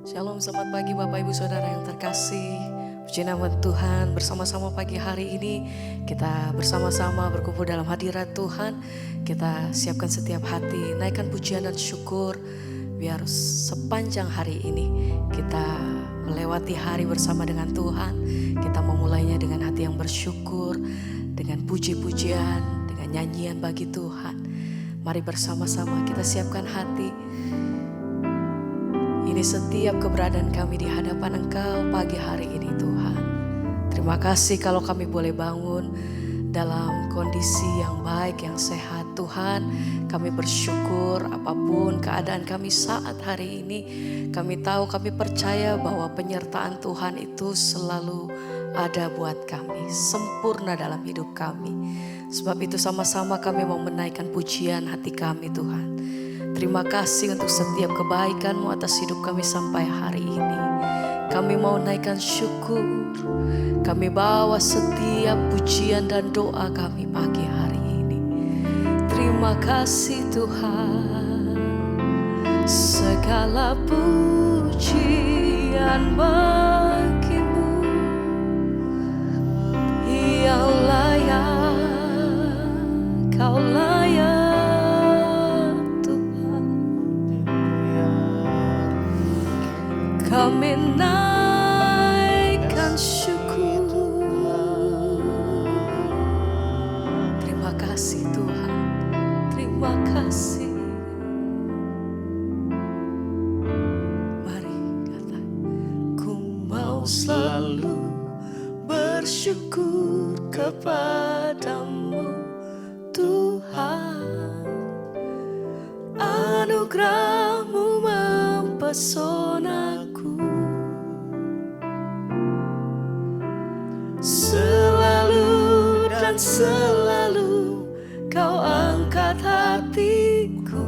Shalom, selamat pagi Bapak Ibu Saudara yang terkasih. Puji nama Tuhan, bersama-sama pagi hari ini kita bersama-sama berkumpul dalam hadirat Tuhan. Kita siapkan setiap hati, naikkan pujian dan syukur. Biar sepanjang hari ini kita melewati hari bersama dengan Tuhan. Kita memulainya dengan hati yang bersyukur, dengan puji-pujian, dengan nyanyian bagi Tuhan. Mari bersama-sama kita siapkan hati. Ini setiap keberadaan kami di hadapan Engkau pagi hari ini Tuhan. Terima kasih kalau kami boleh bangun dalam kondisi yang baik, yang sehat Tuhan. Kami bersyukur apapun keadaan kami saat hari ini. Kami tahu, kami percaya bahwa penyertaan Tuhan itu selalu ada buat kami. Sempurna dalam hidup kami. Sebab itu sama-sama kami mau menaikkan pujian hati kami Tuhan. Terima kasih untuk setiap kebaikan-Mu atas hidup kami sampai hari ini. Kami mau naikkan syukur. Kami bawa setiap pujian dan doa kami pagi hari ini. Terima kasih Tuhan. Segala pujian bagi-Mu yang layak, Kau layak. Kami naikkan syukur. Terima kasih Tuhan, terima kasih. Mari kata, ku mau selalu bersyukur kepadamu Tuhan. Anugerah-Mu mempesona. Selalu dan selalu Kau angkat hatiku.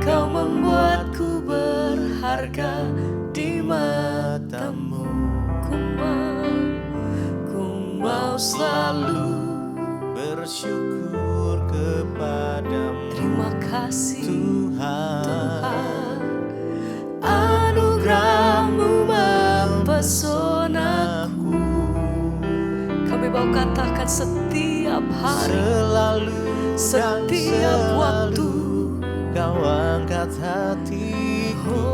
Kau membuatku berharga di mata-Mu. Ku mau selalu bersyukur kepadamu. Terima kasih Tuhan. Anugerah-Mu mempesonaku. Kami mau katakan setiap hari, setiap waktu Kau angkat hatiku.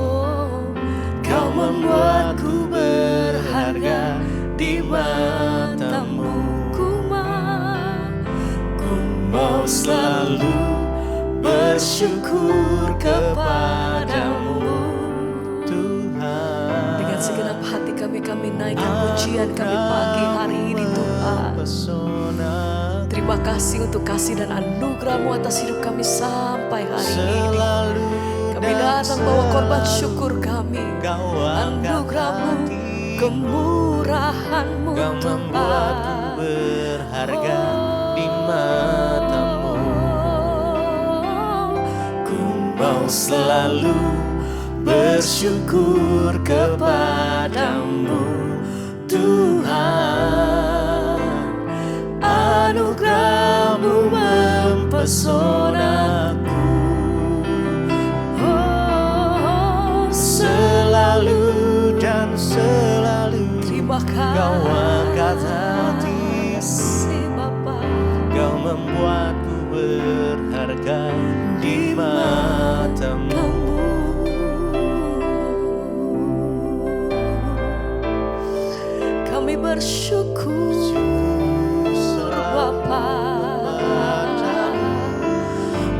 Kau membuatku berharga di mata-Mu. Ku mau selalu bersyukur kepadamu Tuhan. Dengan segenap hati kami naikkan pujian kami pagi hari ini Tuhan. Terima kasih untuk kasih dan anugerah-Mu atas hidup kami sampai hari ini. Kami datang bawa korban syukur kami. Anugerah-Mu, kemurahan-Mu Tuhan. Berharga di mata-Mu. Ku mau selalu bersyukur kepadamu Tuhan. Anugerah-Mu mempesonaku. Selalu Dan selalu terima kasih Kau angkat hati. Bapa. Kau membuatku berharga di mata-Mu. Kami bersyukur Bapa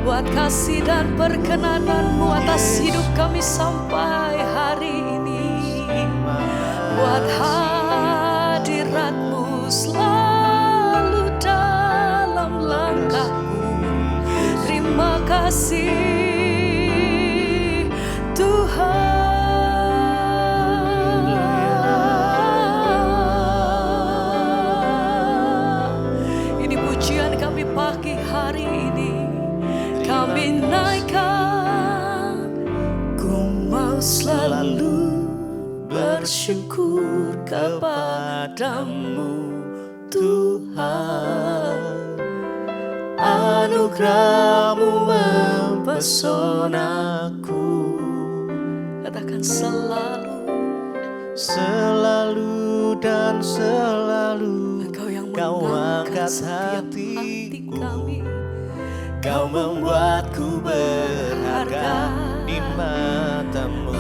buat kasih dan perkenanan-Mu atas hidup kami sampai hari ini. Buat hadirat-Mu selalu dalam langkahku. Terima kasih Tuhan. Ini pujian kami pagi hari ini. Kami naikkan. Ku mau selalu bersyukur kepadamu Tuhan. Anugerah-Mu mempesonaku. Katakan dan selalu. Selalu dan selalu Engkau yang Kau mengangkat angkat setiap hati hatiku. kami. Kau membuatku berharga di matamu.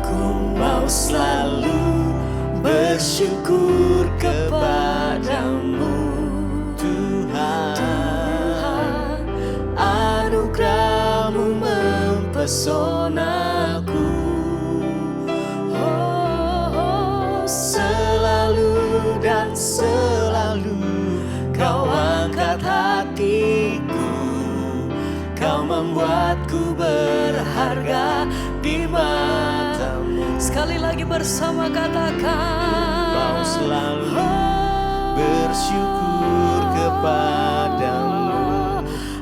Ku mau selalu bersyukur kepadamu, Tuhan, anugerah-Mu mempesonaku. Selalu dan selalu Kau angkat hatiku. Kau membuatku berharga di matamu. Sekali lagi bersama katakan, Mau selalu bersyukur kepadamu.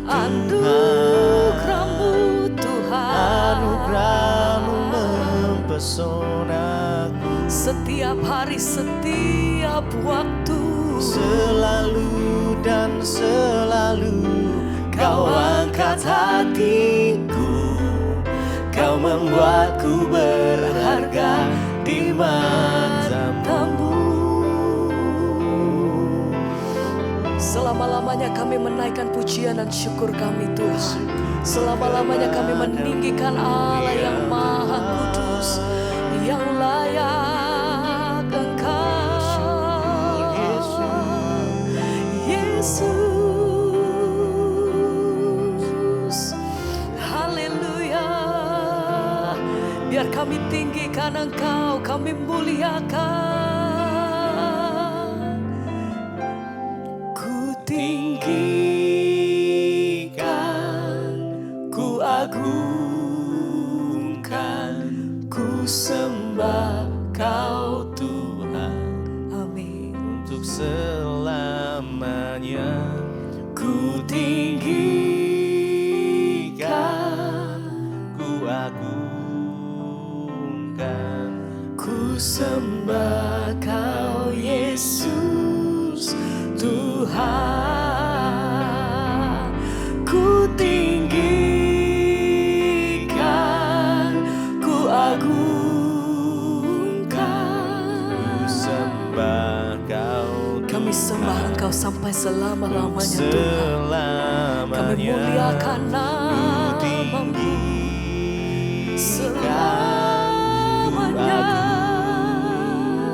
anugerah-Mu Tuhan, Anugerah-Mu mempesonaku. setiap hari, setiap waktu. Selalu dan selalu Kau angkat hatiku. Kau membuatku berharga di matamu. Selama-lamanya kami menaikkan pujian dan syukur kami Tuhan. Selama-lamanya kami meninggikan Allah yang Maha Kudus, yang layak Engkau, Yesus. Haleluya. Biar kami tinggikan Engkau, kami muliakan. Ku tinggikan, ku agungkan, ku sembah Kau Tuhan. Amin. Untuk selamanya Ku tinggikan, ku agungkan. ku sembah Kau Yesus Tuhan. Ku tinggikan, ku agungkan, Sembah Kau kami sembah Engkau sampai selama-lamanya Tuhan. selamanya. Kami muliakan namamu tinggikan, selamanya.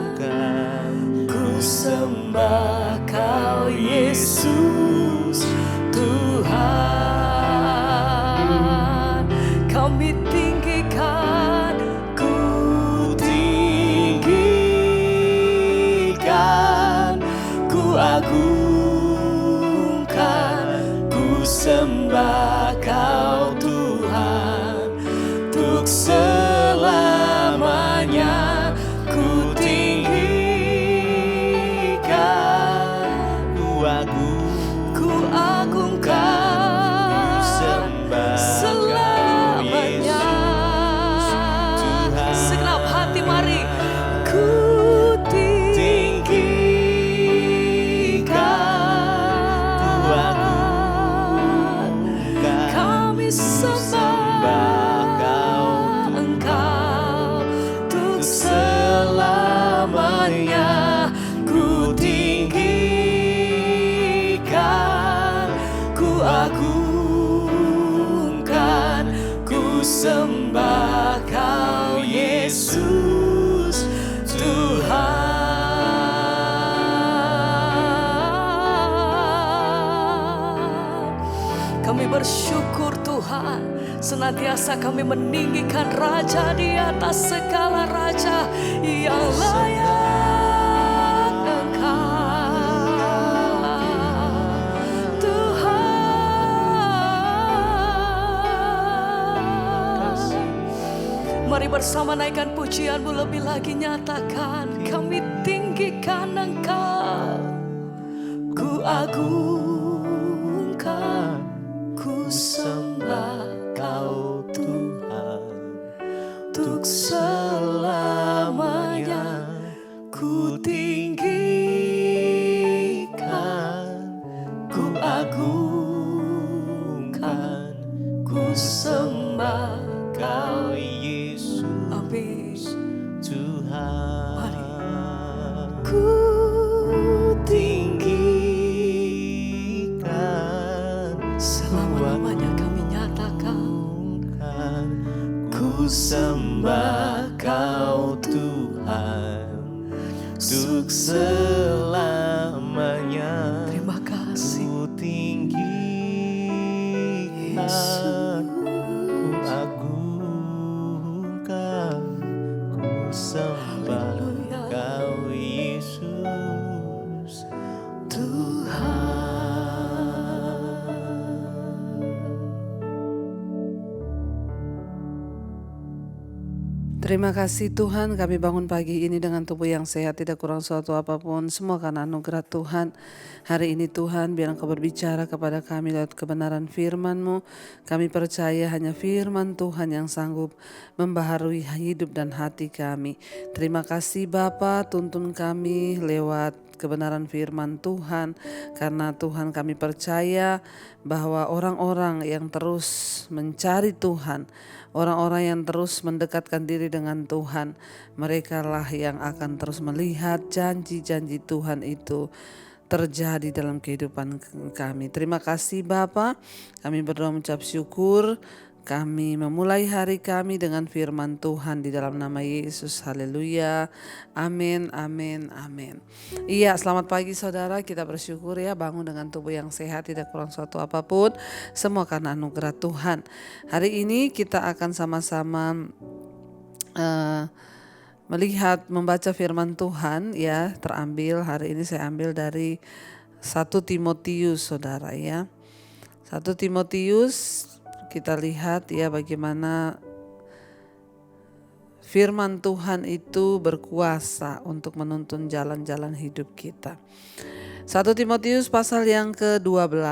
agungkan. Ku sembah Kau Yesus Tuhan. Kami tinggikan, ku tinggikan, ku agungkan, ku sembah Kau Tuhan. Untuk selamanya ku tinggikan, Ku agung, ku agungkan, sembah selamanya. Tuhan. Segenap hati mari ku tinggikan, kami sembah Engkau untuk selamanya. Ku tinggikan, ku agungkan, ku sembah Kau Yesus Tuhan. Kami bersyukur Tuhan, senantiasa kami meninggikan Raja di atas segala raja, yang layak Engkau Tuhan. Mari bersama naikkan pujianmu lebih lagi, nyatakan kami tinggikan Engkau. Ku agungkan, ku sembah Kau Tuhan. Untuk selamanya ku tinggikan, ku agungkan, ku sembah Kau untuk selamanya. Terima kasih Ku tinggikan, Yesus. ku agungkan, ku sembah Haleluya. Kau Yesus Tuhan. Terima kasih Tuhan, kami bangun pagi ini dengan tubuh yang sehat, tidak kurang suatu apapun, semua karena anugerah Tuhan. Hari ini Tuhan, biar Engkau berbicara kepada kami lewat kebenaran firman-Mu. Kami percaya hanya firman Tuhan yang sanggup membaharui hidup dan hati kami. Terima kasih Bapa, tuntun kami lewat kebenaran firman Tuhan, karena Tuhan kami percaya bahwa orang-orang yang terus mencari Tuhan, orang-orang yang terus mendekatkan diri dengan Tuhan, merekalah yang akan terus melihat janji-janji Tuhan itu terjadi dalam kehidupan kami. Terima kasih Bapa, kami berdoa mengucap syukur. Kami memulai hari kami dengan firman Tuhan di dalam nama Yesus. Haleluya. Amin, amin, amin. Iya, selamat pagi saudara. Kita bersyukur ya bangun dengan tubuh yang sehat, tidak kurang suatu apapun. Semua karena anugerah Tuhan. Hari ini kita akan sama-sama melihat, membaca firman Tuhan ya. Terambil, hari ini saya ambil dari 1 Timotius saudara ya. 1 Timotius, kita lihat ya bagaimana firman Tuhan itu berkuasa untuk menuntun jalan-jalan hidup kita. 1 Timotius pasal yang ke-12,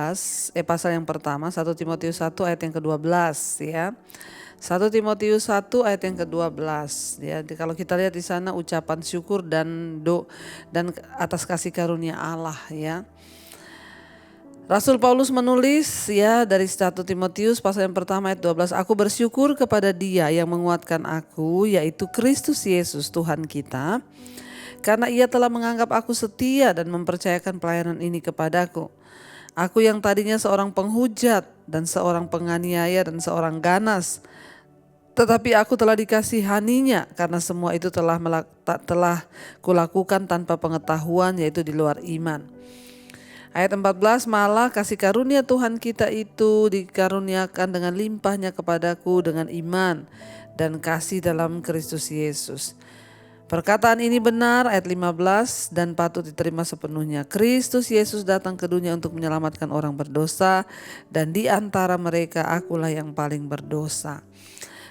pasal yang pertama, 1 Timotius 1 ayat yang ke-12 ya. 1 Timotius 1 ayat yang ke-12 ya. Kalau kita lihat di sana ucapan syukur dan atas kasih karunia Allah ya. Rasul Paulus menulis ya dari 1 Timotius pasal yang pertama ayat 12, aku bersyukur kepada Dia yang menguatkan aku, yaitu Kristus Yesus Tuhan kita, karena Ia telah menganggap aku setia dan mempercayakan pelayanan ini kepadaku. Aku yang tadinya seorang penghujat dan seorang penganiaya dan seorang ganas, tetapi aku telah dikasihaninya karena semua itu telah kulakukan tanpa pengetahuan, yaitu di luar iman. Ayat 14, malah kasih karunia Tuhan kita itu dikaruniakan dengan limpahnya kepadaku dengan iman dan kasih dalam Kristus Yesus. Perkataan ini benar, ayat 15, dan patut diterima sepenuhnya. Kristus Yesus datang ke dunia untuk menyelamatkan orang berdosa, dan di antara mereka akulah yang paling berdosa.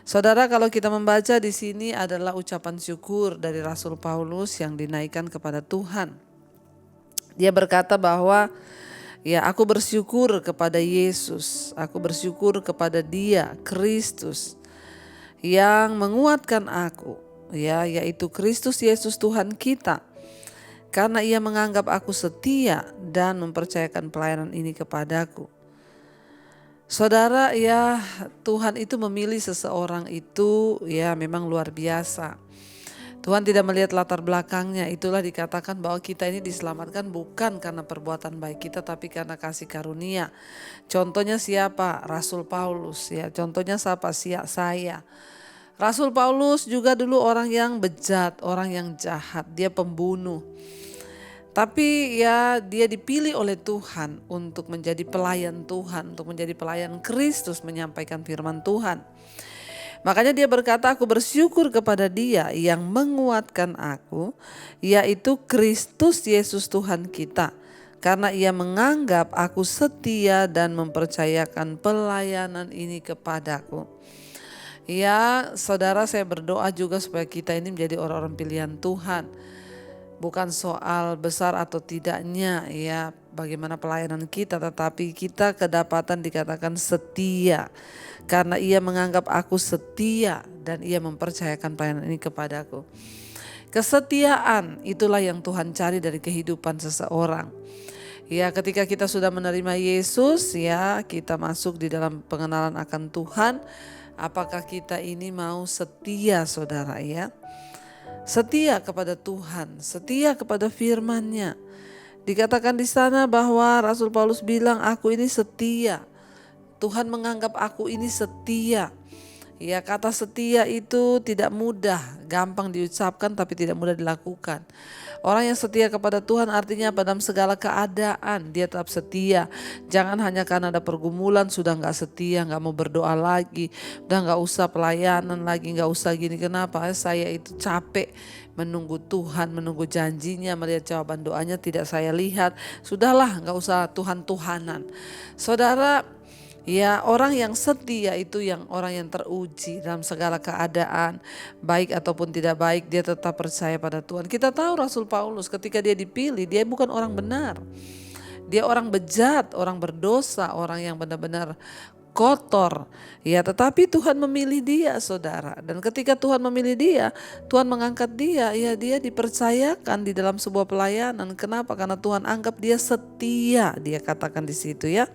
Saudara, kalau kita membaca di sini adalah ucapan syukur dari Rasul Paulus yang dinaikkan kepada Tuhan. Dia berkata bahwa ya, aku bersyukur kepada Yesus, aku bersyukur kepada Dia, Kristus, yang menguatkan aku, ya, yaitu Kristus Yesus Tuhan kita, karena Ia menganggap aku setia dan mempercayakan pelayanan ini kepadaku. Saudara, ya, Tuhan itu memilih seseorang itu ya memang luar biasa. Tuhan tidak melihat latar belakangnya. Itulah dikatakan bahwa kita ini diselamatkan bukan karena perbuatan baik kita, tapi karena kasih karunia. Contohnya siapa? Rasul Paulus ya. Contohnya siapa? Saya. Rasul Paulus juga dulu orang yang bejat, orang yang jahat, dia pembunuh. Tapi ya dia dipilih oleh Tuhan untuk menjadi pelayan Tuhan, untuk menjadi pelayan Kristus, menyampaikan firman Tuhan. Makanya dia berkata, aku bersyukur kepada Dia yang menguatkan aku, yaitu Kristus Yesus Tuhan kita, karena Ia menganggap aku setia dan mempercayakan pelayanan ini kepadaku. Ya, saudara, saya berdoa juga supaya kita ini menjadi orang-orang pilihan Tuhan. Bukan soal besar atau tidaknya ya bagaimana pelayanan kita, tetapi kita kedapatan dikatakan setia. Karena Ia menganggap aku setia dan Ia mempercayakan pelayanan ini kepadaku. Kesetiaan itulah yang Tuhan cari dari kehidupan seseorang. Ya, ketika kita sudah menerima Yesus ya, kita masuk di dalam pengenalan akan Tuhan. Apakah kita ini mau setia saudara ya? Setia kepada Tuhan, setia kepada firman-Nya. Dikatakan di sana bahwa Rasul Paulus bilang, aku ini setia. Tuhan menganggap aku ini setia. Ya, kata setia itu tidak mudah, gampang diucapkan tapi tidak mudah dilakukan. Orang yang setia kepada Tuhan artinya dalam segala keadaan dia tetap setia. Jangan hanya karena ada pergumulan sudah nggak setia, nggak mau berdoa lagi, udah nggak usah pelayanan lagi, nggak usah gini. Kenapa? Saya itu capek menunggu Tuhan, menunggu janjinya, melihat jawaban doanya tidak saya lihat. Sudahlah, nggak usah Tuhan-Tuhanan. Saudara, ya, orang yang setia itu yang orang yang teruji dalam segala keadaan, baik ataupun tidak baik, dia tetap percaya pada Tuhan. Kita tahu Rasul Paulus ketika dia dipilih, dia bukan orang benar. Dia orang bejat, orang berdosa, orang yang benar-benar kotor. Ya, tetapi Tuhan memilih dia, saudara. Dan ketika Tuhan memilih dia, Tuhan mengangkat dia, ya dia dipercayakan di dalam sebuah pelayanan. Kenapa? Karena Tuhan anggap dia setia, dia katakan di situ ya.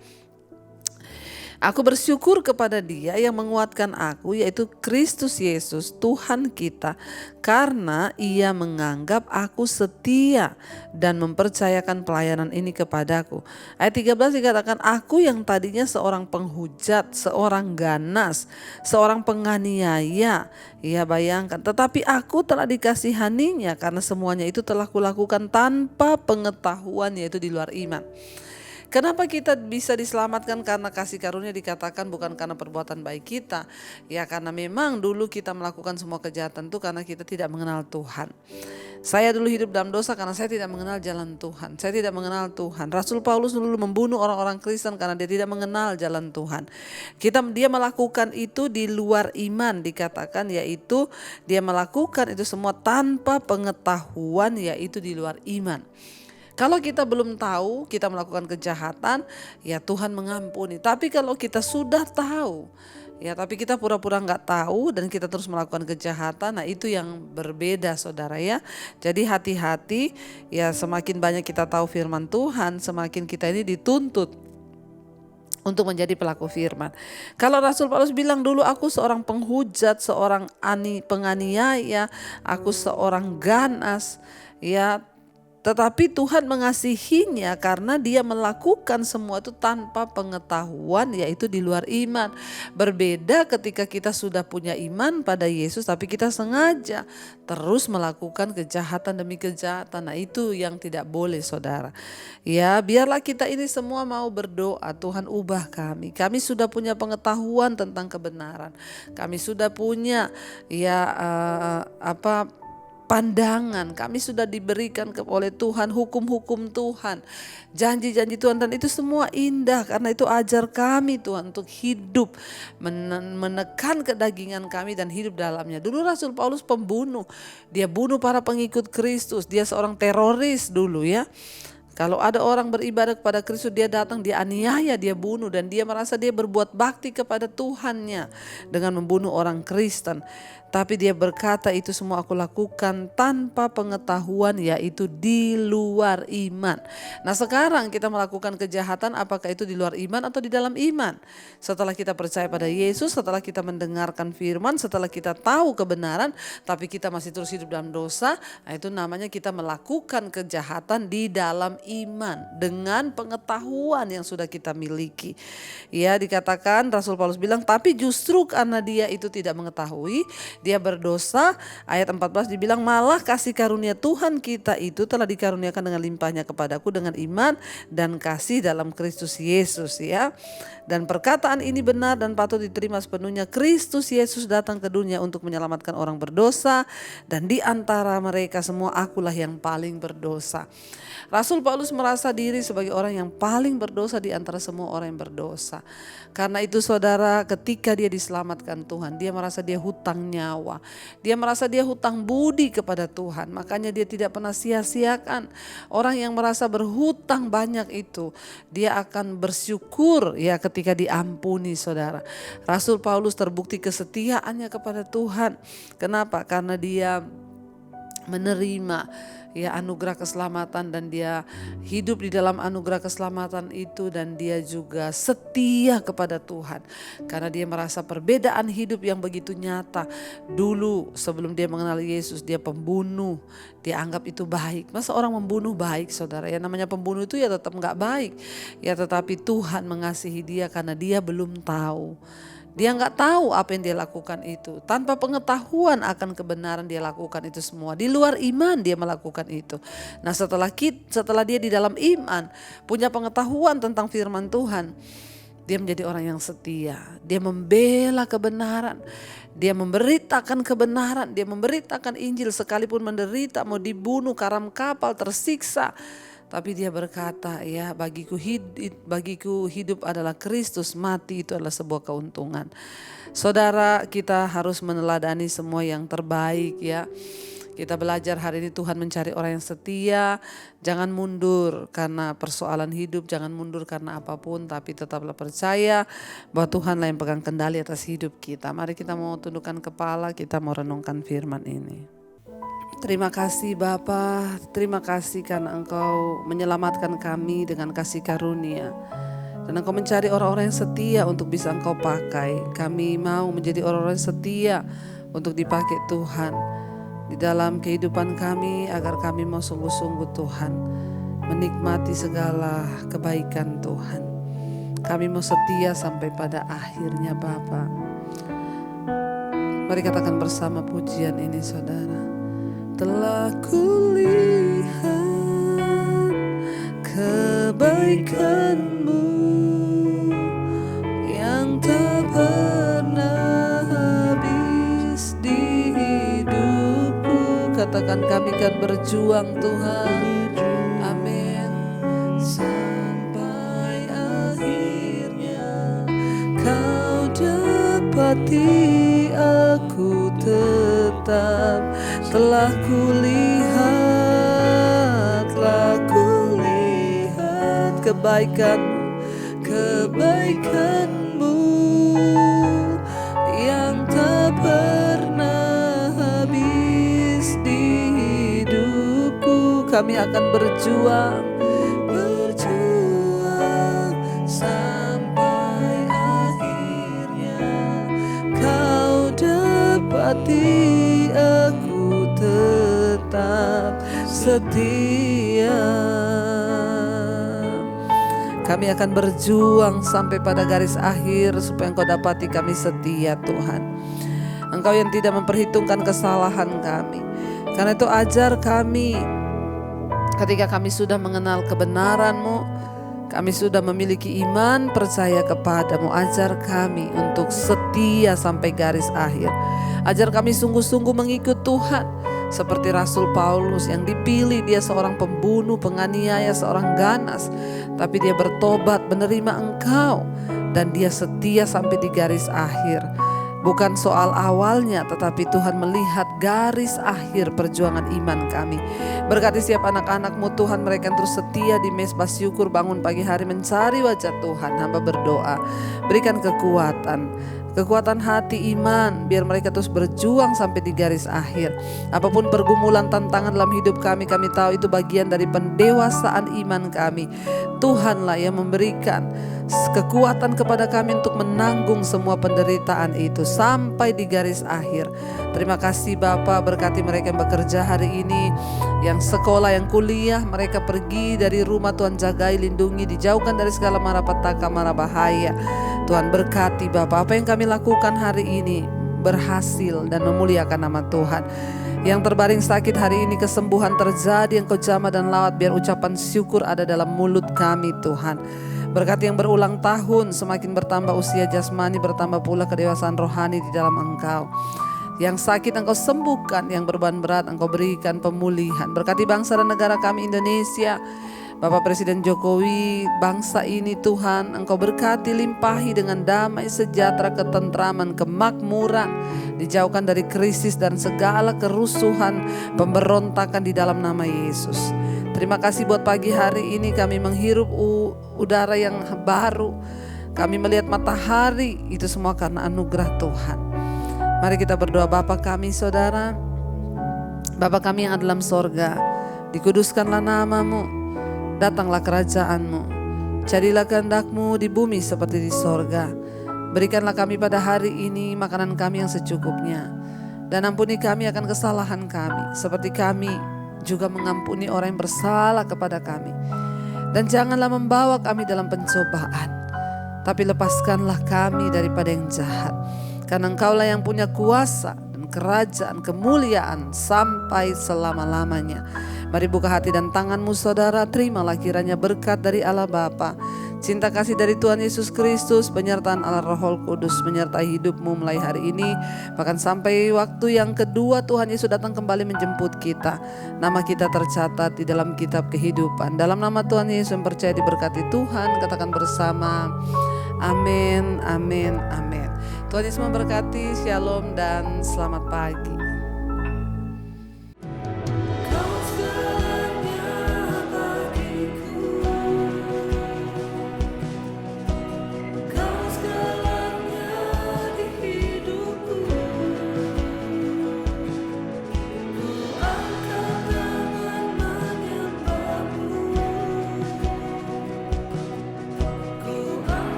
Aku bersyukur kepada Dia yang menguatkan aku, yaitu Kristus Yesus Tuhan kita, karena Ia menganggap aku setia dan mempercayakan pelayanan ini kepadaku. Ayat 13 dikatakan, aku yang tadinya seorang penghujat, seorang ganas, seorang penganiaya. Ya, bayangkan, tetapi aku telah dikasihaninya karena semuanya itu telah kulakukan tanpa pengetahuan, yaitu di luar iman. Kenapa kita bisa diselamatkan? Karena kasih karunia dikatakan bukan karena perbuatan baik kita. Ya, karena memang dulu kita melakukan semua kejahatan itu karena kita tidak mengenal Tuhan. Saya dulu hidup dalam dosa karena saya tidak mengenal jalan Tuhan. Saya tidak mengenal Tuhan. Rasul Paulus dulu membunuh orang-orang Kristen karena dia tidak mengenal jalan Tuhan. Dia melakukan itu di luar iman dikatakan, yaitu dia melakukan itu semua tanpa pengetahuan, yaitu di luar iman. Kalau kita belum tahu, kita melakukan kejahatan, ya Tuhan mengampuni. Tapi kalau kita sudah tahu, ya tapi kita pura-pura nggak tahu dan kita terus melakukan kejahatan, nah itu yang berbeda, saudara ya. Jadi hati-hati, ya semakin banyak kita tahu firman Tuhan, semakin kita ini dituntut untuk menjadi pelaku firman. Kalau Rasul Paulus bilang dulu aku seorang penghujat, seorang penganiaya, aku seorang ganas, ya. Tetapi Tuhan mengasihinya karena dia melakukan semua itu tanpa pengetahuan, yaitu di luar iman. Berbeda ketika kita sudah punya iman pada Yesus tapi kita sengaja terus melakukan kejahatan demi kejahatan. Nah itu yang tidak boleh, saudara. Ya, biarlah kita ini semua mau berdoa, Tuhan ubah kami. Kami sudah punya pengetahuan tentang kebenaran. Kami sudah punya pandangan, kami sudah diberikan oleh Tuhan hukum-hukum Tuhan, janji-janji Tuhan, dan itu semua indah. Karena itu ajar kami Tuhan untuk hidup menekan kedagingan kami dan hidup dalamnya. Dulu Rasul Paulus pembunuh, dia bunuh para pengikut Kristus, dia seorang teroris dulu ya. Kalau ada orang beribadah kepada Kristus, dia datang, dia aniaya, dia bunuh, dan dia merasa dia berbuat bakti kepada Tuhannya dengan membunuh orang Kristen. Tapi dia berkata itu semua aku lakukan tanpa pengetahuan, yaitu di luar iman. Nah sekarang kita melakukan kejahatan, apakah itu di luar iman atau di dalam iman? Setelah kita percaya pada Yesus, setelah kita mendengarkan firman, setelah kita tahu kebenaran, tapi kita masih terus hidup dalam dosa, nah itu namanya kita melakukan kejahatan di dalam iman dengan pengetahuan yang sudah kita miliki. Ya, dikatakan Rasul Paulus bilang, tapi justru karena dia itu tidak mengetahui, dia berdosa. Ayat 14 dibilang, malah kasih karunia Tuhan kita itu telah dikaruniakan dengan limpahnya kepadaku dengan iman dan kasih dalam Kristus Yesus ya. Dan perkataan ini benar dan patut diterima sepenuhnya. Kristus Yesus datang ke dunia untuk menyelamatkan orang berdosa, dan di antara mereka semua akulah yang paling berdosa. Rasul Paulus merasa diri sebagai orang yang paling berdosa di antara semua orang yang berdosa. Karena itu saudara, ketika dia diselamatkan Tuhan, dia merasa dia hutang nyawa. Dia merasa dia hutang budi kepada Tuhan. Makanya dia tidak pernah sia-siakan. Orang yang merasa berhutang banyak itu, dia akan bersyukur ya ketika diampuni, saudara. Rasul Paulus terbukti kesetiaannya kepada Tuhan. Kenapa? Karena dia menerima ya anugerah keselamatan, dan dia hidup di dalam anugerah keselamatan itu, dan dia juga setia kepada Tuhan karena dia merasa perbedaan hidup yang begitu nyata. Dulu sebelum dia mengenal Yesus, dia pembunuh, dia anggap itu baik. Masa orang membunuh baik, saudara? Ya namanya pembunuh itu ya tetap gak baik ya, tetapi Tuhan mengasihi dia karena dia belum tahu. Dia nggak tahu apa yang dia lakukan itu. Tanpa pengetahuan akan kebenaran dia lakukan itu semua. Di luar iman dia melakukan itu. Nah setelah dia di dalam iman, punya pengetahuan tentang firman Tuhan, dia menjadi orang yang setia. Dia membela kebenaran. Dia memberitakan kebenaran. Dia memberitakan Injil sekalipun menderita, mau dibunuh, karam kapal, tersiksa. Tapi dia berkata, ya bagiku hidup adalah Kristus, mati itu adalah sebuah keuntungan. Saudara, kita harus meneladani semua yang terbaik ya. Kita belajar hari ini Tuhan mencari orang yang setia. Jangan mundur karena persoalan hidup, jangan mundur karena apapun, tapi tetaplah percaya bahwa Tuhanlah yang pegang kendali atas hidup kita. Mari kita mau tundukkan kepala, kita mau renungkan firman ini. Terima kasih Bapa, terima kasih karena Engkau menyelamatkan kami dengan kasih karunia. Dan Engkau mencari orang-orang yang setia untuk bisa Engkau pakai. Kami mau menjadi orang-orang yang setia untuk dipakai Tuhan di dalam kehidupan kami, agar kami mau sungguh-sungguh Tuhan menikmati segala kebaikan Tuhan. Kami mau setia sampai pada akhirnya Bapa. Mari katakan bersama pujian ini saudara. Telah kulihat kebaikan-Mu yang tak pernah habis di hidupku. Katakan kami kan berjuang Tuhan. Amin. Sampai akhirnya Kau dapati aku tetap. Telah kulihat kebaikan-Mu yang tak pernah habis di hidupku. Kami akan berjuang sampai akhirnya Kau dapati aku tetap setia. Kami akan berjuang sampai pada garis akhir supaya Engkau dapati kami setia Tuhan. Engkau yang tidak memperhitungkan kesalahan kami. Karena itu ajar kami ketika kami sudah mengenal kebenaran-Mu, kami sudah memiliki iman percaya kepadamu. Ajar kami untuk setia sampai garis akhir. Ajar kami sungguh-sungguh mengikut Tuhan. Seperti Rasul Paulus yang dipilih, dia seorang pembunuh, penganiaya, seorang ganas. Tapi dia bertobat, menerima Engkau. Dan dia setia sampai di garis akhir. Bukan soal awalnya, tetapi Tuhan melihat garis akhir perjuangan iman kami. Berkati setiap anak-anak-Mu Tuhan, mereka yang terus setia di mezbah syukur, bangun pagi hari mencari wajah Tuhan. Hamba berdoa, berikan kekuatan hati iman, biar mereka terus berjuang sampai di garis akhir. Apapun pergumulan tantangan dalam hidup kami tahu itu bagian dari pendewasaan iman kami. Tuhanlah yang memberikan kekuatan kepada kami untuk menanggung semua penderitaan itu sampai di garis akhir. Terima kasih Bapa, berkati mereka yang bekerja hari ini, yang sekolah, yang kuliah, mereka pergi dari rumah. Tuhan jagai, lindungi, dijauhkan dari segala mara petaka, mara bahaya. Tuhan berkati Bapa, apa yang kami lakukan hari ini berhasil dan memuliakan nama Tuhan. Yang terbaring sakit hari ini kesembuhan terjadi, Engkau jamah dan lawat, biar ucapan syukur ada dalam mulut kami Tuhan. Berkati yang berulang tahun, semakin bertambah usia jasmani, bertambah pula kedewasaan rohani di dalam Engkau. Yang sakit Engkau sembuhkan, yang beban berat Engkau berikan pemulihan. Berkati bangsa dan negara kami Indonesia, Bapak Presiden Jokowi, bangsa ini Tuhan Engkau berkati, limpahi dengan damai, sejahtera, ketentraman, kemakmuran. Dijauhkan dari krisis dan segala kerusuhan, pemberontakan di dalam nama Yesus. Terima kasih buat pagi hari ini kami menghirup udara yang baru. Kami melihat matahari, itu semua karena anugerah Tuhan. Mari kita berdoa. Bapa kami saudara, Bapa kami yang ada dalam sorga, dikuduskanlah nama-Mu. Datanglah kerajaan-Mu, jadilah kehendak-Mu di bumi seperti di sorga. Berikanlah kami pada hari ini makanan kami yang secukupnya. Dan ampuni kami akan kesalahan kami, seperti kami juga mengampuni orang yang bersalah kepada kami. Dan janganlah membawa kami dalam pencobaan, tapi lepaskanlah kami daripada yang jahat. Karena Engkaulah yang punya kuasa dan kerajaan, kemuliaan sampai selama-lamanya. Mari buka hati dan tanganmu saudara, terimalah kiranya berkat dari Allah Bapa, cinta kasih dari Tuhan Yesus Kristus, penyertaan Allah Roh Kudus menyertai hidupmu mulai hari ini, bahkan sampai waktu yang kedua Tuhan Yesus datang kembali menjemput kita. Nama kita tercatat di dalam kitab kehidupan. Dalam nama Tuhan Yesus yang percaya diberkati Tuhan, katakan bersama, amin, amin, amin. Tuhan Yesus memberkati, shalom dan selamat pagi.